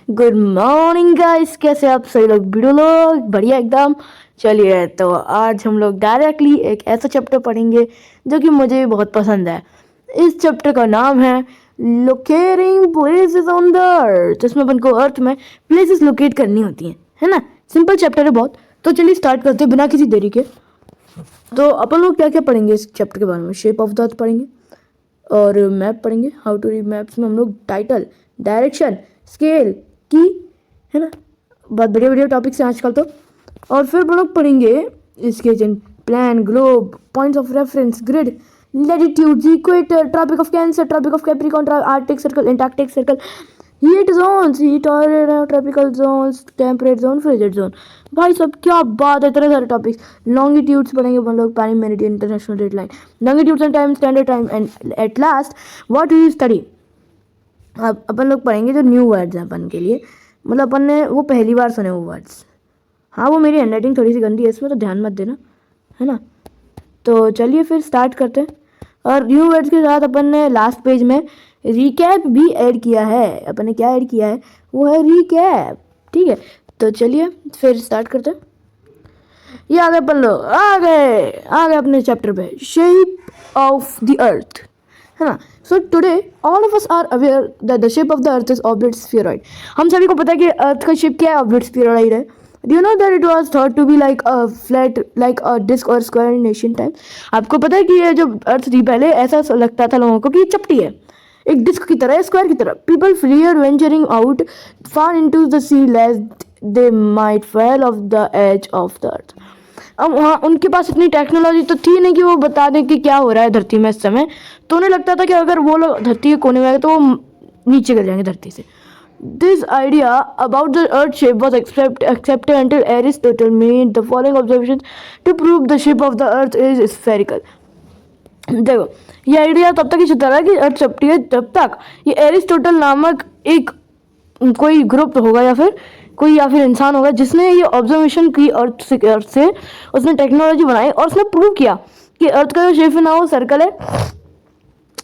Good morning guys, कैसे आप सभी लोग? वीडियो लोग बढ़िया एकदम। चलिए, तो आज हम लोग डायरेक्टली एक ऐसा चैप्टर पढ़ेंगे जो कि मुझे बहुत पसंद है। इस चैप्टर का नाम है locating places on the earth, जिसमें अपन को अर्थ में प्लेसेस लोकेट करनी होती हैं, है ना। सिंपल चैप्टर है बहुत। तो चलिए स्टार्ट करते हैं बिना किसी देरी के। तो अपन लोग क्या क्या पढ़ेंगे इस चैप्टर के बारे में? शेप ऑफ द अर्थ पढ़ेंगे और मैप पढ़ेंगे, हाउ टू रीड मैप्स में हम लोग टाइटल, डायरेक्शन, स्केल की, है ना। बहुत बढ़िया बढ़िया टॉपिक्स हैं आजकल तो। और फिर हम लोग पढ़ेंगे sketch and plan, globe, points of reference, grid, latitude, equator, tropic of Cancer, tropic of Capricorn, Arctic circle, Antarctic circle, heat zones, heat और tropical zones, temperate zone, frigid zone. भाई सब क्या बात है, इतने सारे टॉपिक्स। लॉन्गिट्यूड्स पढ़ेंगे अपन लोग, prime meridian, international date line, longitudes and time, standard time, and at last what we study. अब अपन लोग पढ़ेंगे जो न्यू वर्ड्स हैं अपन के लिए, मतलब अपन ने वो पहली बार सुने वो वर्ड्स। हाँ, वो मेरी हैंडराइटिंग थोड़ी सी गंदी है इसमें, तो ध्यान मत देना, है ना। तो चलिए फिर स्टार्ट करते हैं। और न्यू वर्ड्स के साथ अपन ने लास्ट पेज में रिकैप भी ऐड किया है। अपन ने क्या ऐड किया है? वो है रिकैप। ठीक है, तो चलिए फिर स्टार्ट करते हैं। ये आ गए अपन लोग, आ गए अपने चैप्टर पे, शेप ऑफ द अर्थ, है ना। So today all of us are aware that the shape of the earth is oblate spheroid. हम सभी को पता है कि अर्थ का शेप क्या है? ऑब्लिट स्फीरॉइड है। Do you know that it was thought to be like a flat, like a disc or square in ancient time? आपको पता है कि ये जो अर्थ थी पहले ऐसा लगता था लोगों को कि ये चपटी है, एक डिस्क की तरह, स्क्वायर की तरह। People feared venturing out far into the sea lest they might fall off the edge of the earth. अब वहाँ उनके पास इतनी टेक्नोलॉजी तो थी नहीं कि वो बता दें कि क्या हो रहा है धरती में इस समय। तो उन्हें लगता था कि अगर वो लोग धरती के कोने में आए तो वो नीचे गिर जाएंगे धरती से। This idea about the earth shape was accepted until Aristotle made the following observations to prove the shape of the earth is spherical. देखो, ये आइडिया तब तक ही चलता रहा कि अर्थ चपटी है, तब तक ये एरिस्टोटल नामक एक कोई ग्रुप होगा या फिर इंसान होगा जिसने ये ऑब्जर्वेशन की अर्थ से उसने टेक्नोलॉजी बनाई और उसने प्रूव किया कि अर्थ का जो शेप है ना वो सर्कल है,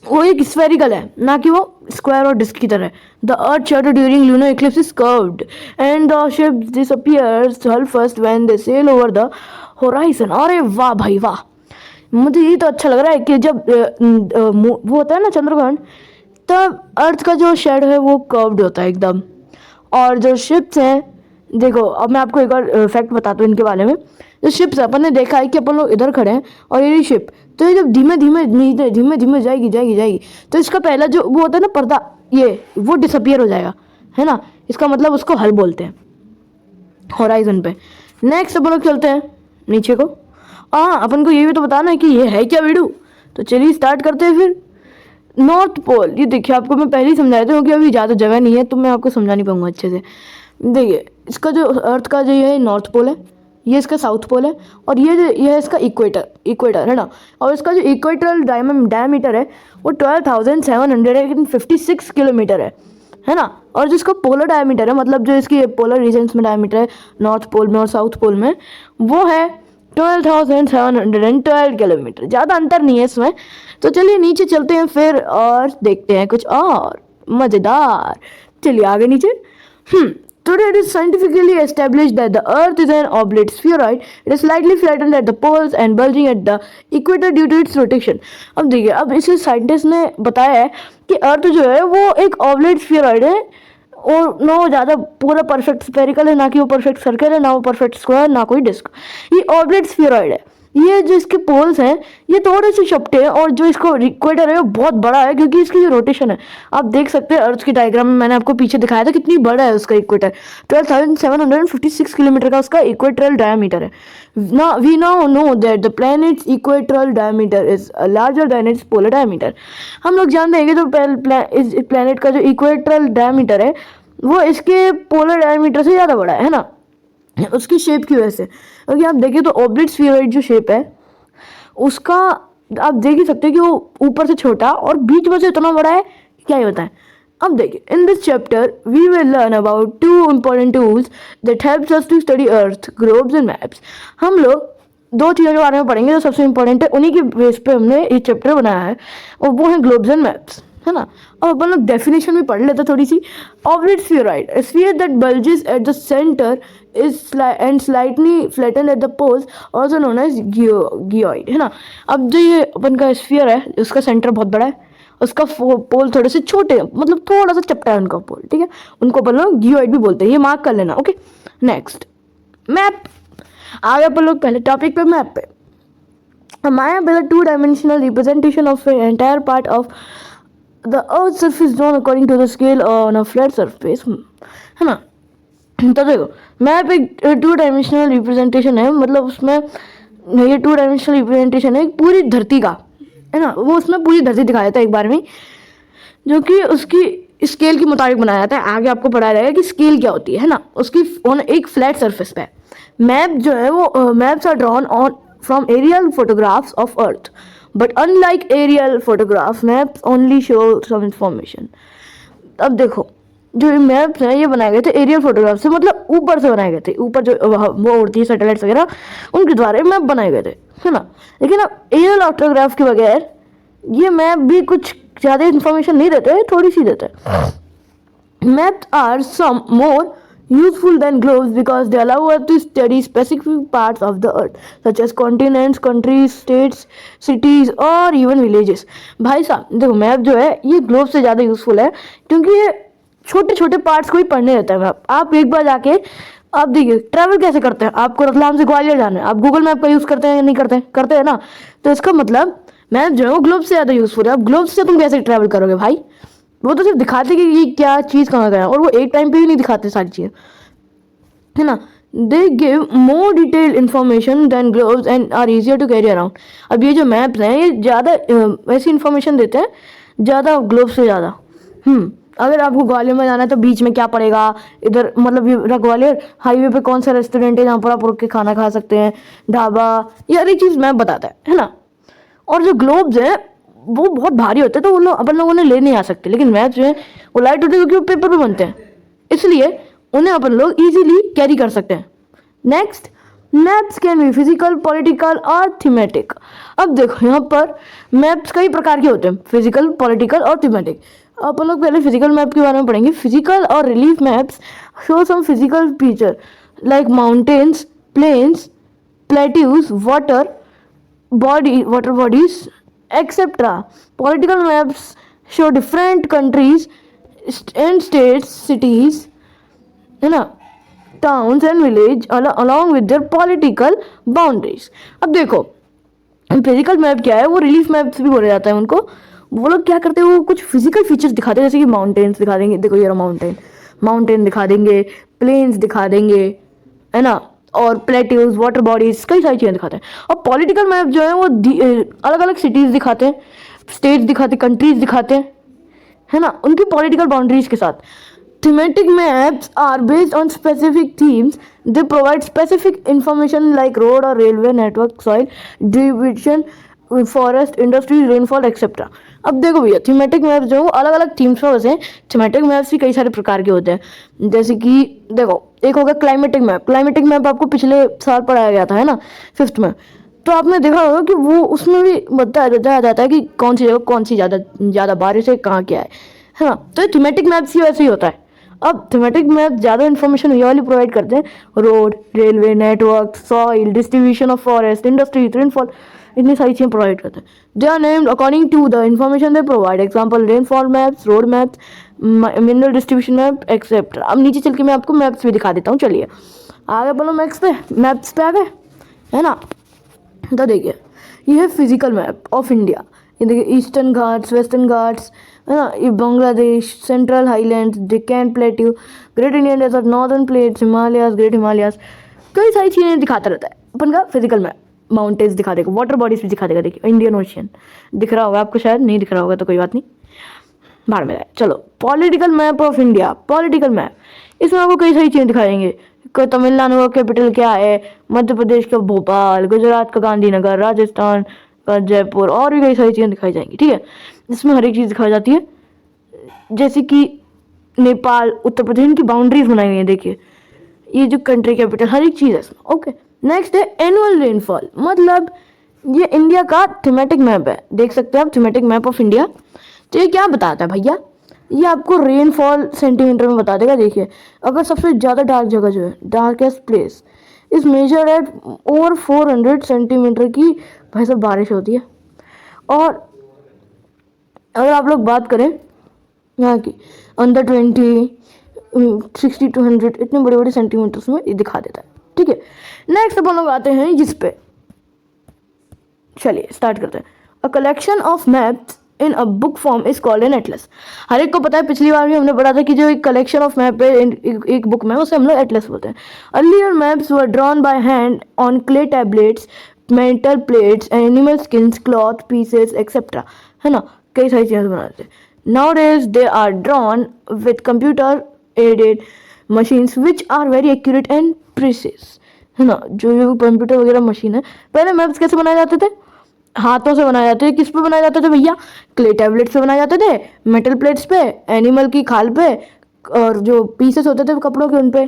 वो एक स्फेरिकल है, ना कि वो स्क्वायर और डिस्क की तरह। The earth shadow during lunar Eclipse is curved and the shape disappears first when they sell over the horizon. अरे वाह भाई वाह, मुझे ये तो अच्छा लग रहा है कि जब वो होता है ना चंद्रग्रहण, तब अर्थ का जो शेडो है वो कर्व्ड होता है एकदम। और जो शिप्स हैं, देखो अब मैं आपको एक और फैक्ट बताता हूँ इनके बारे में। जो शिप्स अपन ने देखा है कि अपन लोग इधर खड़े हैं और ये शिप, तो ये जब धीमे धीमे जाएगी तो इसका पहला जो वो होता है ना पर्दा, वो डिसअपियर हो जाएगा, है ना। इसका मतलब उसको हल बोलते हैं होराइजन पे। नेक्स्ट अपन लोग चलते हैं नीचे को। हाँ, अपन को ये भी तो बताना है कि ये है क्या वीडियो। तो चलिए स्टार्ट करते हैं फिर। नॉर्थ पोल, ये देखिए आपको मैं पहले ही समझाया था क्योंकि अभी ज़्यादा जगह नहीं है तो मैं आपको समझा नहीं पाऊंगा अच्छे से। देखिए, इसका जो अर्थ का जो ये नॉर्थ पोल है, ये इसका साउथ पोल है, और ये है इसका इक्वेटर है ना। और इसका जो इक्वेटरल डायमीटर है वो 12,756 किलोमीटर है ना। और जिसका पोलर डायमीटर है, मतलब जो इसकी पोलर रीजन्स में डायमीटर है नॉर्थ पोल में और साउथ पोल में, वो है 12,712 किलोमीटर। ज़्यादा अंतर नहीं है इसमें। तो चलिए नीचे चलते हैं फिर और देखते हैं कुछ और मज़ेदार। चलिए आगे नीचे। Today it is scientifically established that the Earth is an oblate spheroid. It is slightly flattened at the poles and bulging at the equator due to its rotation. अब देखिए, अब इसे साइंटिस्ट ने बताया है कि अर्थ जो है वो एक ऑब्लेट स्फीरॉइड है, और ना वो ज़्यादा पूरा परफेक्ट स्फेरिकल है, ना कि वो परफेक्ट सर्कल है, ना वो परफेक्ट स्क्वायर, ना कोई डिस्क। ये ऑब्लेट स्फीरॉइड है। ये जो इसके पोल्स हैं ये थोड़े से चपटे हैं, और जो इसको इक्वेटर है वो बहुत बड़ा है क्योंकि इसकी जो रोटेशन है, आप देख सकते हैं अर्थ की डायग्राम में, मैंने आपको पीछे दिखाया था कितनी बड़ा है उसका इक्वेटर। 12,756 किलोमीटर का उसका इक्वेटरल डायमीटर है। ना we now know that the planet's equatorial diameter is larger than its polar diameter. हम लोग जानते हैं कि जो प्लैनेट का जो इक्वेटरल डायमीटर है वो इसके पोलर डायमीटर से ज़्यादा बड़ा है ना, उसकी शेप की वजह से। क्योंकि आप देखिए तो ऑब्लिट स्फीरॉइड जो शेप है उसका आप देख ही सकते हैं कि वो ऊपर से छोटा और बीच में से इतना बड़ा है, क्या ही बताएं। अब देखिए, in this chapter we will learn about 2 important tools that helps us to study earth, globes and maps. हम लोग 2 चीज़ों के बारे में पढ़ेंगे जो सबसे इम्पोर्टेंट है, उन्हीं के बेस पे हमने ये चैप्टर बनाया है, और वो है ग्लोब्स एंड मैप्स, है ना। अब अपन लोग डेफिनेशन भी पढ़ लेते थोड़ी सी। ऑब्लिट स्फीयरॉइड, a sphere that bulges at the center is and slightly flattened at the poles, also known as geoid, है ना। अब जो ये अपन का स्फीयर है, उसका सेंटर बहुत बड़ा है, उसका पोल थोड़े से छोटे, मतलब थोड़ा सा चपटा है उनका पोल, ठीक है, उनको अपन लोग जियोइड भी बोलते हैं, ये मार्क कर लेना। Okay, next map. आगे अपन लोग पहले टॉपिक पे, मैप पे। A map is a two-dimensional representation of an entire part of the Earth's surface drawn according to the scale on a flat surface, है ना। तो देखो, मैप एक टू डायमेंशनल रिप्रेजेंटेशन है, मतलब उसमें ये टू डायमेंशनल रिप्रेजेंटेशन है पूरी धरती का, है ना। वो उसमें पूरी धरती दिखाया जाता है एक बार में, जो कि उसकी स्केल के मुताबिक बनाया जाता है। आगे आपको पढ़ाया जाएगा कि स्केल क्या होती है ना, उसकी ऑन एक फ्लैट सरफेस पे। मैप जो है वो maps are drawn on from aerial photographs of Earth, but unlike aerial photographs, maps only show some information. अब देखो, जो मैप्स हैं ये बनाए गए थे एरियल फोटोग्राफ से, मतलब ऊपर से बनाए गए थे, ऊपर जो वो उड़ती है सैटेलाइट्स वगैरह, उनके द्वारा मैप बनाए गए थे, है ना। लेकिन अब एरियल फोटोग्राफ के बगैर ये मैप भी कुछ ज़्यादा इन्फॉर्मेशन नहीं देते, थोड़ी सी देते। Maps are some more useful than globes because they allow us to study specific parts of the earth such as continents, countries, states, cities और even villages। भाई साहब देखो, मैप जो है ये ग्लोब से ज़्यादा यूज़फुल है, क्योंकि ये छोटे छोटे पार्ट्स को ही पढ़ने देता है मैप। आप एक बार जाके आप देखिए ट्रैवल कैसे करते हैं, आपको रतलाम से ग्वालियर जाना है, आप गूगल मैप का यूज़ करते हैं या नहीं करते हैं? करते हैं ना। तो इसका मतलब मैप जो है वो ग्लोब से ज़्यादा यूज़फुल है। अब ग्लोब से तुम कैसे ट्रैवल करोगे भाई? वो तो सिर्फ दिखाते कि ये क्या चीज़ कहाँ गया, और वो एक टाइम पे ही नहीं दिखाते सारी चीज़ें, है ना। They give more detailed information than globes and are easier to carry around. अब ये जो मैप्स हैं ये ज़्यादा ऐसी इन्फॉर्मेशन देते हैं, ज़्यादा ग्लोब्स से ज़्यादा। अगर आपको ग्वालियर में जाना है तो बीच में क्या पड़ेगा, इधर मतलब ये ग्वालियर हाईवे पे कौन सा रेस्टोरेंट है जहाँ पर आप रुक के खाना खा सकते हैं, ढाबा, ये हर एक चीज़ मैप बताता है ना। और जो ग्लोब्स हैं वो बहुत भारी होते हैं, तो वो लोग अपन लोगों ने ले नहीं आ सकते, लेकिन मैप जो है वो लाइट होते हैं क्योंकि वो पेपर पे बनते हैं, इसलिए उन्हें अपन लोग इजीली कैरी कर सकते हैं। Next, maps can be physical, political और थीमेटिक। अब देखो यहाँ पर मैप्स कई प्रकार के होते हैं, फिजिकल, पॉलिटिकल और थीमेटिक। अपन लोग पहले फिजिकल मैप के बारे में पढ़ेंगे। फिजिकल और relief maps show some physical feature like mountains, plains, plateaus, water bodies, etc. Political maps show different countries and states, cities, है ना, towns and village along with their political boundaries। अब देखो physical map क्या है, वो relief maps भी बोला जाता है उनको। वो लोग क्या करते हैं, वो कुछ फिजिकल फीचर्स दिखाते हैं, जैसे कि माउंटेन्स दिखा देंगे, देखो ये माउंटेन दिखा देंगे, प्लेन्स दिखा देंगे, है ना, और प्लेट्यूज, वाटर बॉडीज, कई सारी चीज़ें दिखाते हैं। और पॉलिटिकल मैप जो है वो अलग अलग सिटीज़ दिखाते हैं, स्टेट्स दिखाते हैं, कंट्रीज दिखाते हैं, है ना, उनकी पॉलिटिकल बाउंड्रीज के साथ। Thematic maps are based on specific themes, they provide specific information like road और railway network, soil distribution, forest, industries, rainfall etcetera. अब देखो भैया, थीमेटिक मैप्स जो है अलग अलग थीम्स पर वैसे थीमेटिक मैप्स भी कई सारे प्रकार के होते हैं। जैसे कि देखो, एक होगा क्लाइमेटिक मैप। क्लाइमेटिक मैप आपको पिछले साल पढ़ाया गया था, है ना, 5th में। तो आपने देखा होगा कि वो उसमें भी बताया जाता है कि कौन सी जगह कौन सी ज़्यादा बारिश है, कहाँ क्या है ना। तो थीमेटिक मैप्स ही वैसे ही होता है। अब थीमेटिक मैप ज़्यादा इन्फॉर्मेशन ये वाली प्रोवाइड करते हैं, road, railway network, soil distribution of forest, industries, rainfall, इतनी सारी चीज़ें प्रोवाइड करते हैं। They are named according to the information they provide. Example rainfall maps, road maps, mineral distribution map etcetera. अब नीचे चल के मैं आपको मैप्स भी दिखा देता हूँ। चलिए आगे बोलो, मैप्स पे आ गए, है ना। तो देखिए, ये है फिजिकल मैप ऑफ इंडिया। ये देखिए, ईस्टर्न घाट्स, वेस्टर्न घाट्स, है ना, ये Bangladesh, central highlands, Deccan plateau, great Indian desert, northern plates, Himalayas, great Himalayas, कई सारी चीज़ें दिखाता रहता है अपन का फिजिकल मैप। माउंटेन्स दिखा देगा, वाटर बॉडीज भी दिखा देगा। देखिए, इंडियन ओशियन दिख रहा होगा आपको, शायद नहीं दिख रहा होगा तो कोई बात नहीं, बाहर में। चलो, political map of India. Political map, इसमें आपको कई सारी चीज़ें दिखाएंगे। तमिलनाडु का कैपिटल क्या है, मध्य प्रदेश का भोपाल, गुजरात का गांधीनगर, राजस्थान का जयपुर, और भी कई सारी चीज़ें दिखाई जाएंगी, ठीक है। इसमें हर एक चीज़ दिखाई जाती है, जैसे कि नेपाल, उत्तर प्रदेश, इनकी बाउंड्रीज बनाई हुई है। देखिए, ये जो कंट्री कैपिटल, हर एक चीज़ है इसमें। ओके, नेक्स्ट है एनुअल रेनफॉल। मतलब ये इंडिया का थीमेटिक मैप है, देख सकते हैं आप, थीमेटिक मैप ऑफ इंडिया। तो ये क्या बताता है भैया, ये आपको रेनफॉल सेंटीमीटर में बता देगा। देखिए अगर सबसे ज़्यादा डार्क जगह जो है, darkest place is measure at over 400 centimetre की भाई साहब बारिश होती है। और अगर आप लोग बात करें यहाँ की अंदर 20 60 to 100 इतने बड़े बड़े सेंटीमीटर्स में ये दिखा देता है। ठीक है, नेक्स्ट अपन लोग आते हैं इस पे। चलिए स्टार्ट करते हैं। A collection of maps in a book form is called an atlas. हर एक को पता है, पिछली बार भी हमने पढ़ा था कि जो एक कलेक्शन ऑफ मैप है एक बुक में, उसे हम लोग एटलस बोलते हैं। Earlier maps were drawn by hand on clay tablets, metal plates, animal skins, cloth pieces etcetera, है ना, कई सारी चीज़ें बनाते हैं। Nowadays they are drawn with computer aided machines which are very accurate and precise, है ना। जो कंप्यूटर वगैरह मशीन है, पहले मैप्स कैसे बनाए जाते थे, हाथों से बनाए जाते थे। किस पे बनाए जाते थे भैया, क्ले टैबलेट से बनाए जाते थे, मेटल प्लेट्स पे, एनिमल की खाल पे, और जो पीसेस होते थे कपड़ों के उन पे।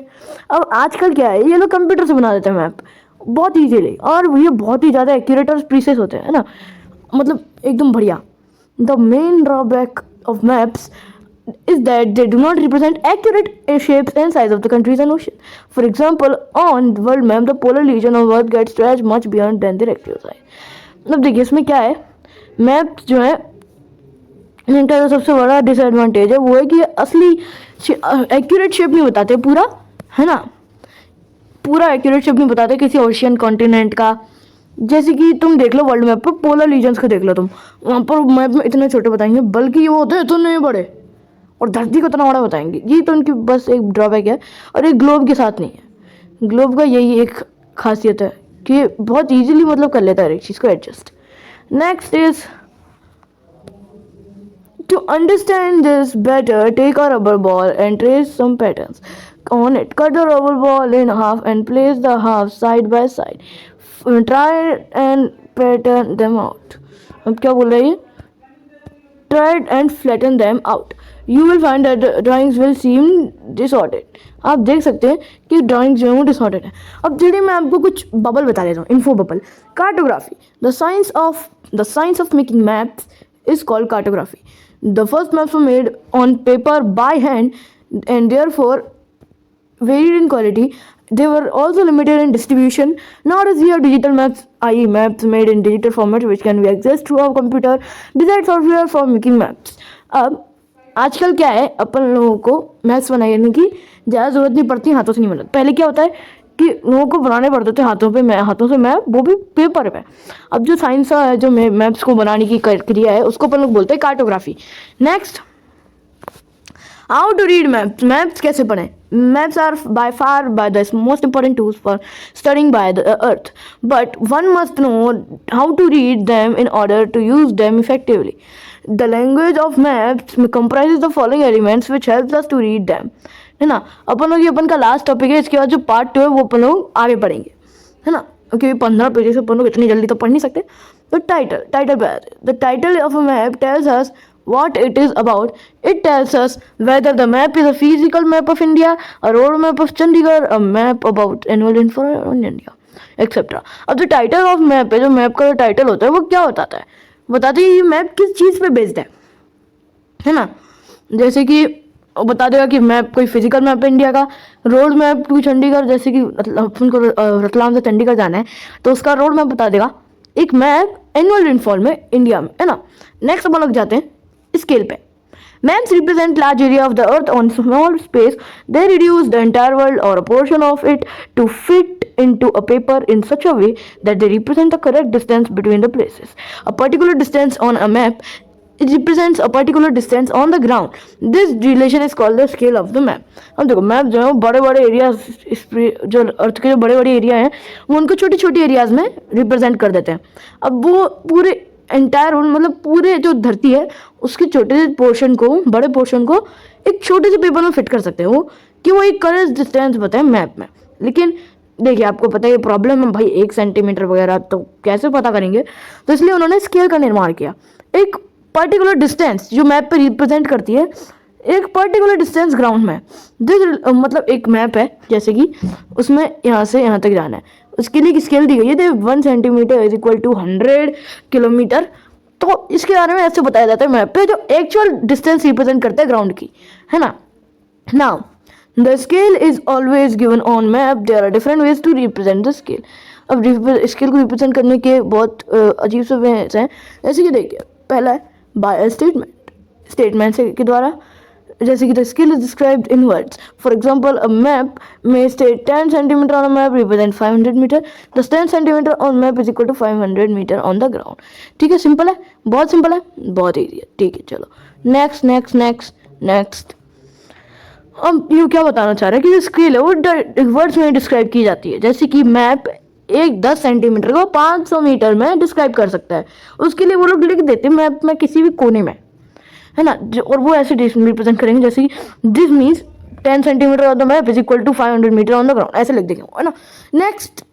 अब आजकल क्या है, ये लोग कंप्यूटर से बना देते हैं मैप बहुत ईजीली, और ये बहुत ही ज़्यादा एक्यूरेट और प्रीसाइज होते हैं, है ना, मतलब एकदम बढ़िया। The main drawback of maps is that they do not represent accurate shapes and size of the countries and ocean. For example, on the world map, the polar region of Earth gets stretched much beyond than the rectangular size. मतलब देखिए इसमें क्या है, map जो है इनका जो सबसे बड़ा डिसएडवांटेज है वो है कि असली एक्यूरेट शेप नहीं बताते पूरा, है ना, पूरा एक्यूरेट शेप नहीं बताते किसी ओशियन कॉन्टिनेंट का। जैसे कि तुम देख लो वर्ल्ड मैप पर पोलर रीजन्स को देख लो तुम, वहाँ पर मैप में इतने छोटे बताएंगे, बल्कि वो होते हैं इतने बड़े, और धरती को इतना बड़ा बताएंगे। ये तो उनकी बस एक ड्रॉबैक है, और एक ग्लोब के साथ नहीं है। ग्लोब का यही एक खासियत है कि बहुत ईजिली मतलब कर लेता है एक चीज़ को adjust. Next is to understand this better, take a rubber ball and trace some patterns on it. Cut the rubber ball in half and place the halves side by side. Try and pattern them out. अब क्या बोल रही है, try and flatten them out. You will find that the drawings will seem disordered. आप देख सकते हैं कि ड्राइंग जो है वो डिसऑर्डर्ड है। अब चलिए मैं आपको कुछ बबल बता देता हूँ, info bubble. Cartography, the science of making maps is called cartography. The first maps were made on paper by hand and therefore varied in quality. They were also limited in distribution. Nowadays we have digital maps, i.e. maps made in digital format which can be accessed through our computer. Besides software for making maps. अब आजकल क्या है, अपन लोगों को maps बनाने की ज़्यादा ज़रूरत नहीं पड़ती, हाथों से नहीं बनाते। पहले क्या होता है कि लोगों को बनाने पड़ते थे हाथों से मैप, वो भी पेपर पे। अब जो साइंस है, जो मैप्स को बनाने की क्रिया है, उसको अपन लोग बोलते हैं cartography. Next, how to read maps. Maps कैसे पढ़ें। Maps are by far the most important tools for studying by the earth, but one must know how to read them in order to use them effectively. The language of maps comprises the following elements which helps us to read them, है ना। अपन लोग ये अपन का last topic है, इसके बाद जो part 2 है वो अपन लोग आगे पढ़ेंगे, है ना, क्योंकि 15 पेजेस अपन लोग इतनी जल्दी तो पढ़ नहीं सकते। तो टाइटल पे आते हैं। The title of a map tells us what it is about. It tells us whether the map is a physical map of India, a road map of Chandigarh, a map about annual info on India, etc. अब जो title of map है, जो map का जो title होता है वो क्या बताता है, बताते हैं ये मैप किस चीज़ पे बेस्ड है ना। जैसे कि बता देगा कि मैप कोई फिजिकल मैप है इंडिया का, रोड मैप टू चंडीगढ़, जैसे कि उनको रतलाम से चंडीगढ़ जाना है तो उसका रोड मैप बता देगा। एक मैप एनुअल रेनफॉल में इंडिया में, है ना। नेक्स्ट अपन लोग जाते हैं स्केल पे। Maps represent large area of the earth on small space. They reduce the entire world or a portion of it to fit into a paper in such a way that they represent the correct distance between the places. A particular distance on a map, it represents a particular distance on the ground. This relation is called the scale of the map. अब देखो map जो है बड़े बड़े area, जो अर्थ के जो बड़े बड़े एरिया हैं वो उनको छोटे छोटे एरियाज में रिप्रेजेंट कर देते हैं। अब वो पूरे एंटायर मतलब पूरे जो धरती है उसके छोटे से पोर्शन को, बड़े पोर्शन को एक छोटे से पेपर में फिट कर सकते हैं वो, कि वो एक करेक्ट डिस्टेंस बताए मैप में। लेकिन देखिए आपको पता है ये प्रॉब्लम है भाई, 1 सेंटीमीटर वगैरह तो कैसे पता करेंगे, तो इसलिए उन्होंने स्केल का निर्माण किया। एक पर्टिकुलर डिस्टेंस जो मैप पे रिप्रेजेंट करती है, एक पर्टिकुलर डिस्टेंस ग्राउंड में। मतलब एक मैप है जैसे कि उसमें यहाँ से यहाँ तक जाना है, उसके लिए स्केल दी गई है 1 centimetre is equal to 100 kilometre तो इसके बारे में ऐसे बताया जाता है मैप पे, जो एक्चुअल डिस्टेंस रिप्रेजेंट करता है ग्राउंड की, है ना। Now the scale is always given on map, there are different ways to represent the scale. अब स्केल को रिप्रेजेंट करने के बहुत अजीब से वेज हैं, जैसे कि देखिए पहला है बाय स्टेटमेंट, स्टेटमेंट से के द्वारा, जैसे कि the scale is described in words. For example a map में state 10 centimetre on a map represent 500 metre, the 10 centimetre on map is equal to 500 metre on the ground. ठीक है, simple है, बहुत सिंपल है, बहुत ईजी है। ठीक है, चलो नेक्स्ट नेक्स्ट नेक्स्ट नेक्स्ट। अब ये क्या बताना चाह रहे हैं कि जो स्केल है वो वर्ड्स में डिस्क्राइब की जाती है, जैसे कि मैप एक 10 सेंटीमीटर को 500 मीटर में डिस्क्राइब कर सकता है, उसके लिए वो लोग लिख देते हैं मैप में किसी भी कोने में, है ना। और वो ऐसे रिप्रेजेंट करेंगे जैसे कि this means 10 centimetre on the map is equal to 500 metre on the ground, ऐसे लिख देंगे, है ना। Next,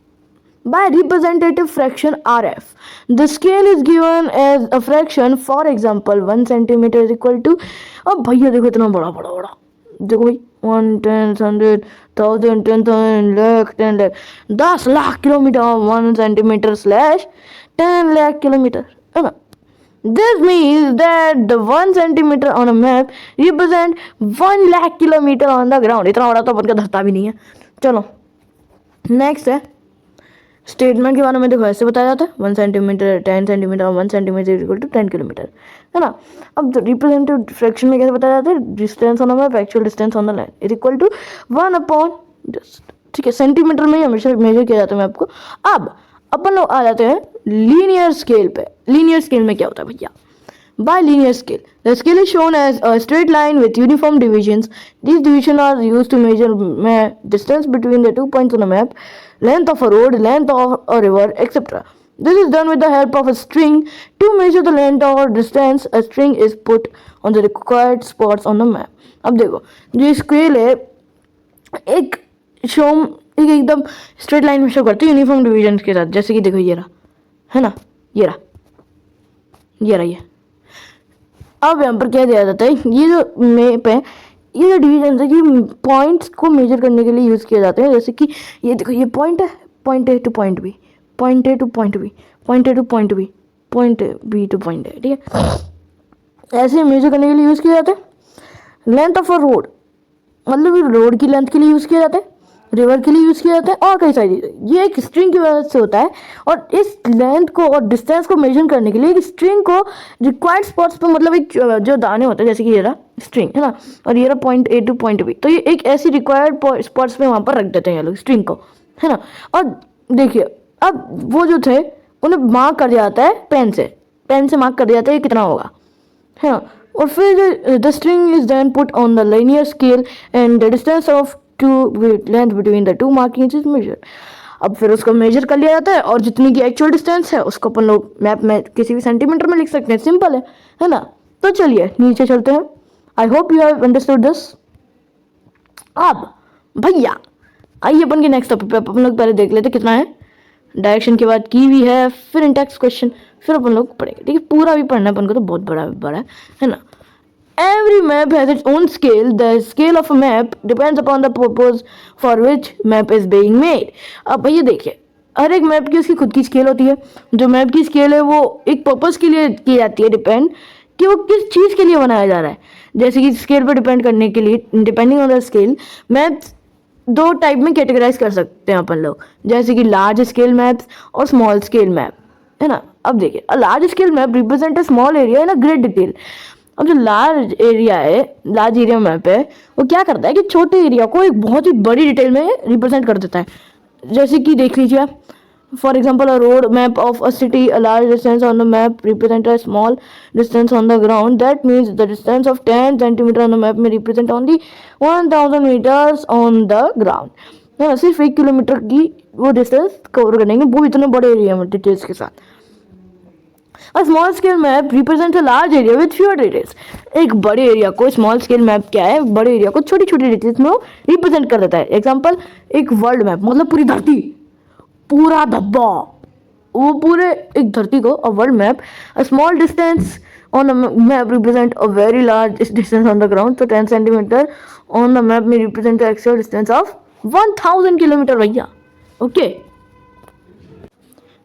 by representative fraction RF, the scale is given as a fraction, for example 1 centimetre is equal to, अब भैया देखो इतना बड़ा बड़ा बड़ा, देखो भाई 1 10 100 1000 10,000 lakh 10 lakh 10 lakh kilometre 1 centimetre slash 10 lakh kilometre, है ना। This means that the 1 centimeter on a map represent 1 lakh kilometer on the ground। इतना बड़ा तो अपन का धरता भी नहीं है। चलो नेक्स्ट है स्टेटमेंट के बारे में, देखो ऐसे बताया जाता है 1 centimetre 10 centimetre 1 centimetre equal to 10 kilometre, है ना। अब रिप्रेजेंटेटिव फ्रैक्शन में कैसे बताया जाता है, distance on the map actual distance on the land is equal to 1 upon, ठीक है, सेंटीमीटर में ही हमेशा मेजर किया जाता है मैप को। अब अपन लोग आ जाते हैं लीनियर स्केल पे। लीनियर स्केल में क्या होता है भैया, by linear scale the scale is shown as a straight line with uniform divisions, these divisions are used to measure distance between the 2 points on a map, length of a road, length of a river, etc. This is done with the help of a string. To measure the length or distance, a string is put on the required spots on the map. अब देखो जो scale है एक show एकदम straight line में show करते हैं uniform division के साथ, जैसे कि देखो ये रहा, है ना, ये रहा, ये रहा, ये। अब यहाँ पर क्या दिया जाता है, ये जो मैप है, ये जो डिवीजन है ये पॉइंट्स को मेजर करने के लिए यूज़ किए जाते हैं, जैसे कि ये देखो ये पॉइंट है, point A to point B, point A to point B, point A to point B, point B to point A, ठीक है। ऐसे मेजर करने के लिए यूज़ किए जाते हैं। लेंथ ऑफ अ रोड, मतलब रोड की लेंथ के लिए यूज़ किया जाता है, रिवर के लिए यूज़ किया जाता है, और कई सारी चीज़ें। ये एक स्ट्रिंग की वजह से होता है, और इस लेंथ को और डिस्टेंस को मेजर करने के लिए एक स्ट्रिंग को रिक्वायर्ड स्पॉट्स पर, मतलब एक जो दाने होते हैं, जैसे कि ये रहा स्ट्रिंग, है ना, और ये रहा point A to point B, तो ये एक ऐसी रिक्वायर्ड स्पॉट्स पे वहाँ पर रख देते हैं ये लोग स्ट्रिंग को, है ना। और देखिए अब वो जो थे उन्हें मार्क कर दिया जाता है पेन से, पेन से मार्क कर दिया जाता है कितना होगा, है ना। और फिर the string is then put on the linear scale and the distance of two length between the two markings is measure. अब फिर उसको मेजर कर लिया जाता है, और जितनी की एक्चुअल डिस्टेंस है उसको अपन लोग मैप में किसी भी सेंटीमीटर में लिख सकते हैं, सिंपल है ना। तो चलिए नीचे चलते हैं। I hope you have understood this. अब भैया आइए अपन के नेक्स्ट टॉपिक पे अपन लोग पहले देख लेते कितना है। डायरेक्शन के बाद की भी है, फिर इंटेक्स क्वेश्चन, फिर अपन लोग पढ़ेंगे, ठीक है। पूरा भी पढ़ना है अपन को, तो बहुत बड़ा है ना। Every map has its own scale. The scale of a map depends upon the purpose for which map is being made. अब भैया देखिए हर एक मैप की उसकी खुद की स्केल होती है। जो मैप की स्केल है वो एक पर्पस के लिए की जाती है, डिपेंड कि वो किस चीज़ के लिए बनाया जा रहा है। जैसे कि स्केल पर डिपेंड करने के लिए, depending on the scale, maps दो टाइप में कैटेगराइज कर सकते हैं अपन लोग, जैसे कि लार्ज स्केल मैप्स और स्मॉल स्केल मैप, है ना। अब देखिए large scale map represent a small area in a great detail. अब जो लार्ज एरिया मैप है वो क्या करता है कि छोटे एरिया को एक बहुत ही बड़ी डिटेल में रिप्रेजेंट कर देता है। जैसे कि देख लीजिए आप, for example a road map of a city, a large distance on the map represent a small distance on the ground, that means the distance of 10 centimetre on the map में represent only 1000 metres on the ground, है ना। सिर्फ 1 kilometre की वो distance cover करेंगे, वो इतने बड़े एरिया में डिटेल्स के साथ। A small scale map represents a large area with fewer details. एक बड़े एरिया को, स्मॉल स्केल मैप क्या है, बड़े एरिया को छोटी छोटी डिटेल्स में रिप्रेजेंट कर देता है। एग्जांपल एक वर्ल्ड मैप, मतलब पूरी धरती, पूरा धब्बा, वो पूरे एक धरती को, a world map, a small distance on the map represent a very large distance on the ground. तो 10 सेंटीमीटर ऑन द मैप में represent the actual distance of 1000 kilometre भैया, ओके।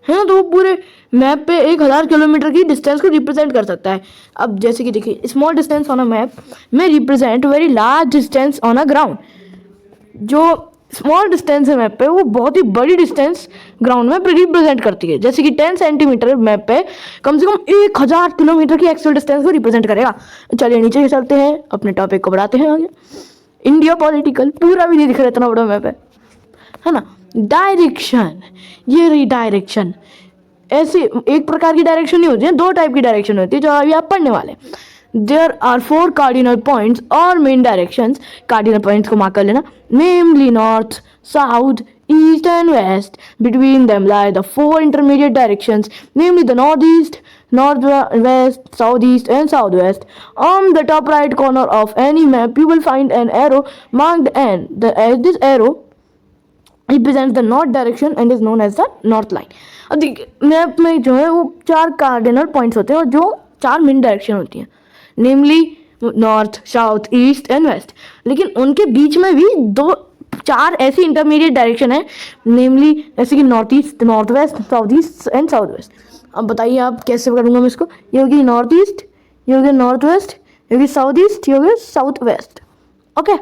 है ना, तो वो पूरे मैप पे 1000 किलोमीटर की डिस्टेंस को रिप्रेजेंट कर सकता है। अब जैसे कि देखिए, small distance on a map में represent very large distance on a ground. जो स्मॉल डिस्टेंस है मैप पे, वो बहुत ही बड़ी डिस्टेंस ग्राउंड में रिप्रेजेंट करती है। जैसे कि 10 सेंटीमीटर मैप पे कम से कम 1000 किलोमीटर की एक्चुअल डिस्टेंस को रिप्रेजेंट करेगा। चलिए नीचे चलते हैं, अपने टॉपिक को बढ़ाते हैं आगे। इंडिया पॉलिटिकल पूरा भी नहीं दिख रहा, इतना बड़ा मैप है ना। डायरेक्शन, ये रही डायरेक्शन। ऐसे एक प्रकार की डायरेक्शन नहीं होती है, दो टाइप की डायरेक्शन होती है जो अभी आप पढ़ने वाले। देयर आर 4 कार्डिनल पॉइंट्स और मेन डायरेक्शंस। कार्डिनल पॉइंट्स को मार्क कर लेना, namely north, south, east and west. Between them lie the 4 intermediate directions, namely the north east, north west, south east and southwest. On the top right corner of any map you will find an arrow marked N. This arrow represents the north direction and is known as the north line. अब देखिए map में जो है वो 4 cardinal points होते हैं और जो 4 मेन डायरेक्शन होती हैं, namely north, south, east and west. लेकिन उनके बीच में भी 4 ऐसी इंटरमीडिएट डायरेक्शन है, नेमली जैसे कि north east, north west, south east and south west. अब बताइए आप कैसे करूँगा मैं इसको। ये होगी नॉर्थ ईस्ट, ये होगी नॉर्थ वेस्ट, ये होगी साउथ ईस्ट, ये होगी साउथ वेस्ट। Okay,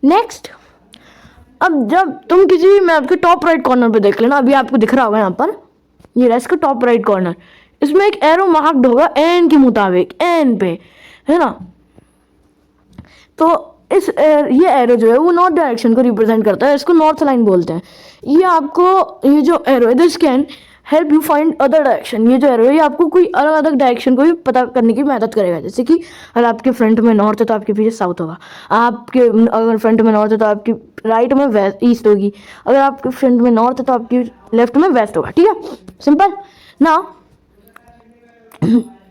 next. अब जब तुम किसी भी मैप के टॉप राइट कॉर्नर पे देख लेना, अभी आपको दिख रहा होगा यहाँ पर, ये रहा इसका टॉप राइट कॉर्नर। इसमें एक एरो मार्क्ड होगा एन के मुताबिक, एन पे, है ना। तो ये एरो जो है वो नॉर्थ डायरेक्शन को रिप्रेजेंट करता है, इसको नॉर्थ लाइन बोलते हैं। ये आपको, ये जो एरो है this can help you find other direction. ये जो एरो है ये आपको कोई अलग अलग डायरेक्शन को भी पता करने की मदद करेगा। जैसे कि अगर आपके फ्रंट में नॉर्थ है तो आपके पीछे साउथ होगा, आपके अगर फ्रंट में नॉर्थ है तो आपकी राइट में वेस्ट, ईस्ट होगी, अगर आपके फ्रंट में नॉर्थ है तो आपकी लेफ्ट में वेस्ट होगा। ठीक है, सिंपल ना।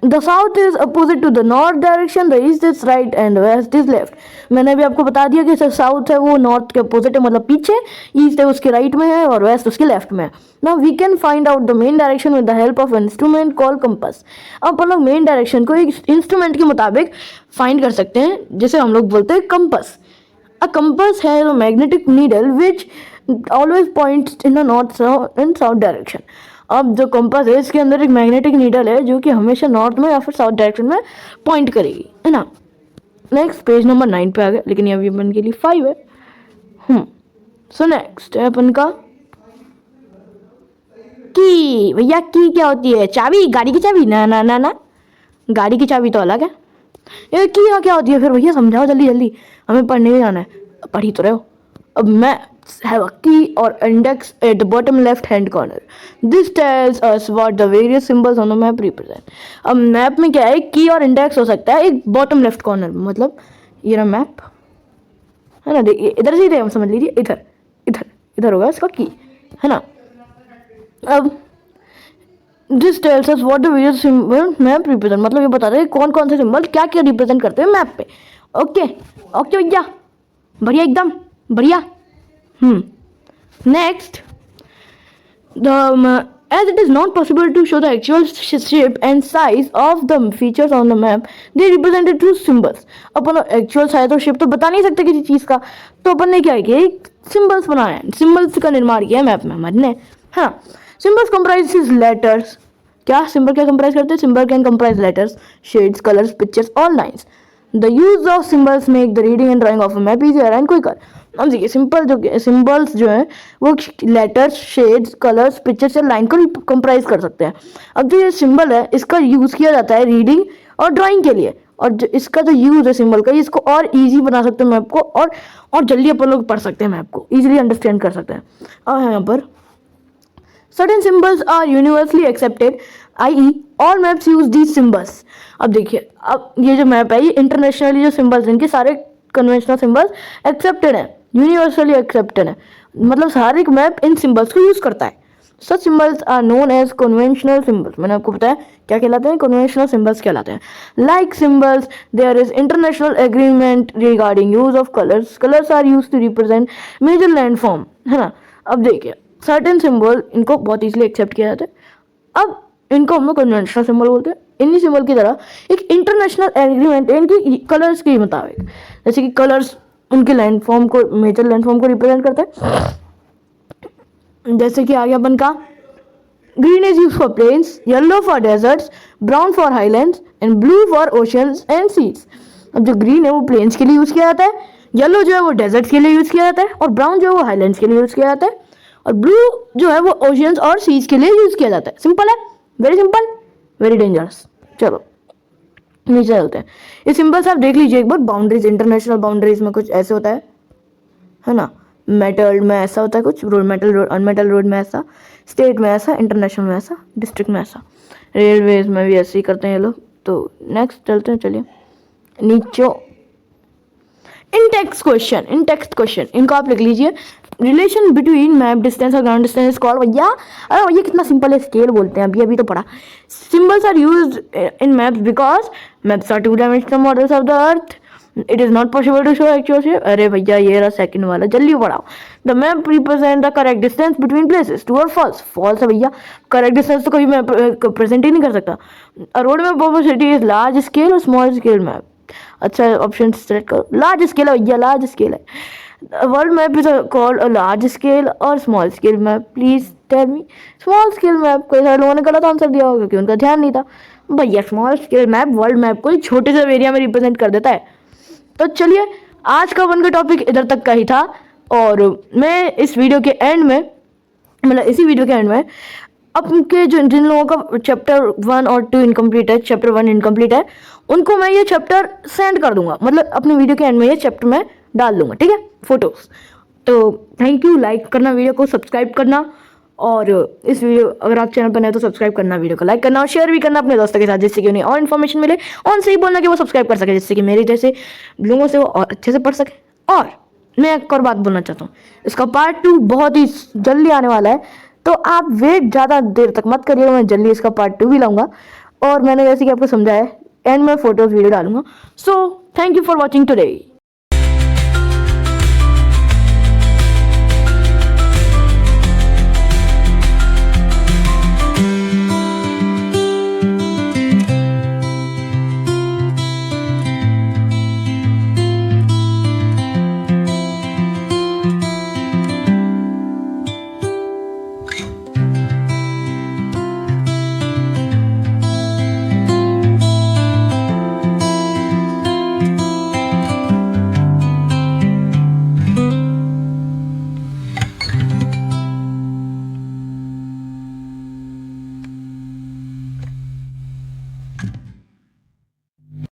The south is opposite to the north direction, the east is right and west is left. मैंने अभी आपको बता दिया कि साउथ है वो नॉर्थ के अपोजिट है, मतलब पीछे, ईस्ट है उसके राइट में है और वेस्ट उसके लेफ्ट में है। Now we can find out the main direction with the help of instrument called compass. अब अपन लोग मेन डायरेक्शन को एक इंस्ट्रूमेंट के मुताबिक फाइंड कर सकते हैं, जिसे हम लोग बोलते हैं कंपास। अ कंपास है a magnetic needle which always points in the north and south direction. अब जो कंपास है इसके अंदर एक मैग्नेटिक नीडल है जो कि हमेशा नॉर्थ में या फिर साउथ डायरेक्शन में पॉइंट करेगी, है ना। नेक्स्ट पेज नंबर 9 पे आ गया, लेकिन ये अभी अपन के लिए 5 है। सो नेक्स्ट है अपन का की। भैया की क्या होती है? चाबी, गाड़ी की चाबी? ना ना ना ना, गाड़ी की चाबी तो अलग है। ये की क्या होती है फिर? भैया समझाओ जल्दी जल्दी, हमें पढ़ने भी जाना है। पढ़ी तो रहे हो। अब मैं have a key or index at the bottom left hand corner. This tells us what the various symbols on the map represent. अब मैप में क्या है, की और इंडेक्स हो सकता है एक बॉटम लेफ्ट कॉर्नर में, मतलब ये रहा मैप, है ना। देखिए इधर से ही समझ लीजिए, इधर इधर इधर होगा इसका की, है ना। अब this tells us what the various symbol map represent, मतलब ये बताता है कौन कौन से सिंबल क्या क्या रिप्रेजेंट करते हैं मैप पे। ओके ओके भैया, बढ़िया एकदम बढ़िया। Next, as it is not possible to show the actual shape and size of the features on the map, they represented through symbols. Upon actual size और शेप तो बता नहीं सकते किसी चीज़ का, तो अपन ने क्या किया, सिंबल्स बनाए, सिंबल्स का निर्माण किया मैप में हमारे ने। हाँ, सिंबल्स कंप्राइज लेटर्स। क्या सिंबल क्या कंप्राइज करते हैं? Symbol can comprise letters, shades, colours, pictures और lines. The use of symbols make the reading and drawing of a map easier and quicker. अब देखिए सिंबल्स जो है वो लेटर्स, शेड्स, कलर्स, पिक्चर्स या लाइन को कंप्राइज कर सकते हैं। अब जो ये सिंबल है इसका यूज़ किया जाता है रीडिंग और ड्राइंग के लिए, और जो इसका जो यूज़ है सिंबल का, इसको और इजी बना सकते हैं मैप को, और जल्दी अपन लोग पढ़ सकते हैं मैप को, इजीली अंडरस्टैंड कर सकते हैं। अब यहाँ पर certain symbols are universally accepted, i.e. All maps use these symbols. अब देखिए, अब ये जो मैप है ये इंटरनेशनली जो सिंबल्स इनके सारे कन्वेंशनल सिंबल्स एक्सेप्टेड है, यूनिवर्सली एक्सेप्टेड है, मतलब हर एक मैप इन सिंबल्स को यूज करता है। Such symbols are known as conventional symbols. मैंने आपको बताया क्या कहलाते हैं, कन्वेंशनल सिंबल्स कहलाते हैं। Like symbols there is international agreement regarding use of colours. Colours are use to represent major landform, है ना। अब देखिए सर्टेन सिंबल इनको बहुत ईजिली एक्सेप्ट किया जाता है। अब इनको हम लोग कन्वेंशनल सिंबल बोलते हैं। इन्हीं सिंबल की तरह एक इंटरनेशनल एग्रीमेंट है इनकी कलर्स के मुताबिक, जैसे कि कलर्स उनके लैंडफॉर्म को, मेजर लैंडफॉर्म को रिप्रेजेंट करते हैं। जैसे कि आ गया अपन का green is use for plains, yellow for deserts, brown for highlands and blue for oceans and seas. अब जो ग्रीन है वो प्लेन्स के लिए यूज़ किया जाता है, येलो जो है वो डेजर्ट्स के लिए यूज़ किया जाता है, और ब्राउन जो है वो हाईलैंड्स के लिए यूज़ किया जाता है, और ब्लू जो है वो ओशियंस और सीज के लिए यूज़ किया जाता है। सिंपल है, वेरी सिंपल, वेरी डेंजरस। चलो नीचे चलते हैं। ये सिंबल्स आप देख लीजिए एक बार। बाउंड्रीज, इंटरनेशनल बाउंड्रीज में कुछ ऐसे होता है ना। मेटल में ऐसा होता है कुछ, road metal road, unmetalled road में ऐसा, स्टेट में ऐसा, इंटरनेशनल में ऐसा, डिस्ट्रिक्ट में ऐसा, रेलवेज में भी ऐसे ही करते हैं ये लोग। तो नेक्स्ट चलते हैं, चलिए नीचे। इन टेक्स्ट क्वेश्चन इनको आप लिख लीजिए। रिलेशन बिटवीन मैप डिस्टेंस और ग्राउंड डिस्टेंस इज कॉल्ड। भैया अरे भैया कितना सिंपल है, स्केल बोलते हैं, अभी तो पढ़ा। Symbols are used in maps because maps are 2 dimensional models of the earth. It is not possible to show actual shape. अरे भैया ये रहा सेकंड वाला, जल्दी पढ़ाओ। The map represent the correct distance between places, true और false. False है भैया, करेक्ट डिस्टेंस तो कभी मैप प्रेजेंट ही नहीं कर सकता। A road map of a city is large scale और स्मॉल स्केल मैप। अच्छा ऑप्शन सेलेक्ट करो, लार्ज स्केल है भैया, लार्ज स्केल है। World map is called a large scale और small scale map. Please tell me small scale map. कई सारे लोगों ने गलत आंसर दिया होगा क्योंकि उनका ध्यान नहीं था। भैया small scale map world map को छोटे से एरिया में रिप्रेजेंट कर देता है। तो चलिए आज का वन का टॉपिक इधर तक का ही था, और मैं इस वीडियो के एंड में, मतलब इसी वीडियो के एंड में आपके जिन लोगों का चैप्टर 1 और 2 इनकम्प्लीट है, चैप्टर 1 इनकम्प्लीट है, उनको मैं ये चैप्टर सेंड कर दूंगा, मतलब अपने वीडियो के एंड में ये चैप्टर मैं डाल दूंगा, ठीक है, फोटोज। तो थैंक यू, लाइक करना वीडियो को, सब्सक्राइब करना, और इस वीडियो अगर आप चैनल पर नए तो सब्सक्राइब करना, वीडियो को लाइक करना और शेयर भी करना अपने दोस्तों के साथ, जिससे कि उन्हें और इन्फॉर्मेशन मिले, और उनसे ही बोलना कि वो सब्सक्राइब कर सके, जिससे कि मेरे जैसे लोगों से वो और अच्छे से पढ़ सके। और मैं एक और बात बोलना चाहता हूँ, इसका पार्ट 2 बहुत ही जल्दी आने वाला है, तो आप वेट ज़्यादा देर तक मत करिएगा, मैं जल्दी इसका पार्ट 2 भी लाऊंगा। और मैंने जैसे कि आपको समझाया, एंड में फोटोज वीडियो डालूंगा। So thank you for watching today.